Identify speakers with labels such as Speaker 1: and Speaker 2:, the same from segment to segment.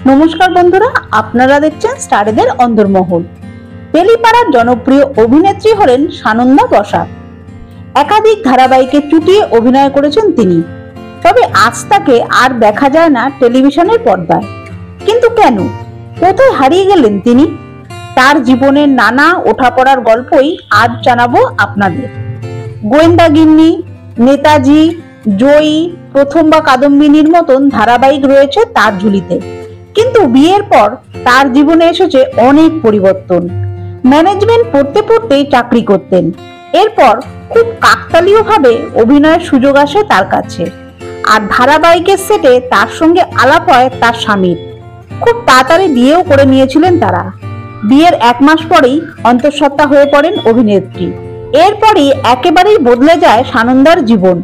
Speaker 1: নমস্কার বন্ধুরা, আপনারা দেখছেন স্টারেদের অন্দরমহল। বেলিপাড়ার জনপ্রিয় অভিনেত্রী হলেন সানন্দা বসাক। একাধিক ধারাবাহিকে চুটিয়ে অভিনয় করেছেন তিনি। তবে আজ তাকে আর দেখা যায় না টেলিভিশনের পর্দায়। কিন্তু কেন, কোথায় হারিয়ে গেলেন তিনি? তার জীবনের নানা ওঠাপড়ার গল্পই আজ জানাবো আপনাদের। গোয়েন্দাগিন্নি, নেতাজি, জয়ী, প্রথম বা কাদম্বিনীর মতন ধারাবাহিক রয়েছে তার ঝুলিতে। কিন্তু বিয়ের পর তার জীবনে এসেছে অনেক পরিবর্তন। ম্যানেজমেন্ট পড়তে পড়তেই চাকরি করতেন। এরপর খুব কাকতালীয়ভাবে অভিনয়ের সুযোগ আসে তার কাছে। আর ধারাবাহিকের সেটে তার সঙ্গে আলাপ হয় তার স্বামীর। খুব তাড়াতাড়ি বিয়েও করে নিয়েছিলেন তারা। বিয়ের 1 মাস পরেই অন্তঃসত্ত্বা হয়ে পড়েন অভিনেত্রী। এরপরই একেবারেই বদলে যায় সানন্দার জীবন।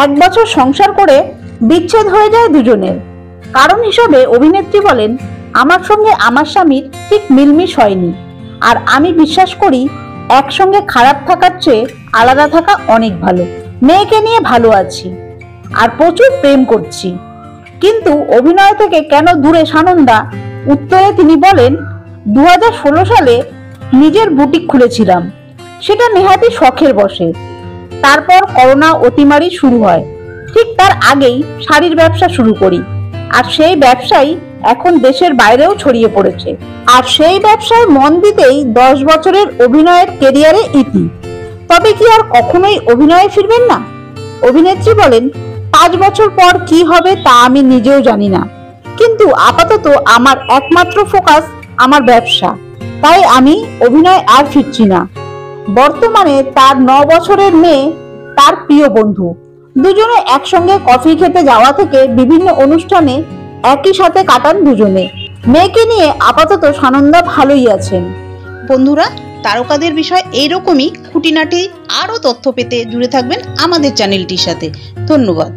Speaker 1: 1 বছর সংসার করে বিচ্ছেদ হয়ে যায় দুজনের। কারণ হিসেবে অভিনেত্রী বলেন, আমার সঙ্গে আমার স্বামীর ঠিক মিলমিশ হয়নি। আর আমি বিশ্বাস করি একসঙ্গে খারাপ থাকার চেয়ে আলাদা থাকা অনেক ভালো। মেয়েকে নিয়ে ভালো আছি আর প্রচুর প্রেম করছি। কিন্তু অভিনয় থেকে কেন দূরে সানন্দা? উত্তরে তিনি বলেন, 2016 সালে নিজের বুটিক খুলেছিলাম, সেটা নেহাতি শখের বসে। তারপর করোনা অতিমারি শুরু হয়। ঠিক তার আগেই শাড়ির ব্যবসা শুরু করি। আর সেই ব্যবসাই এখন দেশের বাইরেও ছড়িয়ে পড়েছে। আর সেই ব্যবসায় মন দিতেই 10 বছরের অভিনয়ের কেরিয়ারে ইতি। তবে কি আর কখনোই অভিনয়ে ফিরবেন না? অভিনেত্রী বলেন, 5 বছর পর কি হবে তা আমি নিজেও জানি না। কিন্তু আপাতত আমার একমাত্র ফোকাস আমার ব্যবসা। তাই আমি অভিনয় আর ফিরছি না। বর্তমানে তার 9 বছরের মেয়ে তার প্রিয় বন্ধু। দুজনে একসঙ্গে কফি খেতে যাওয়া থেকে বিভিন্ন অনুষ্ঠানে একই সাথে কাটান দুজনে। মেয়েকে নিয়ে আপাতত সানন্দা ভালোই আছেন।
Speaker 2: বন্ধুরা, তারকাদের বিষয় এইরকমই খুঁটিনাটি আরও তথ্য পেতে জুড়ে থাকবেন আমাদের চ্যানেলটির সাথে। ধন্যবাদ।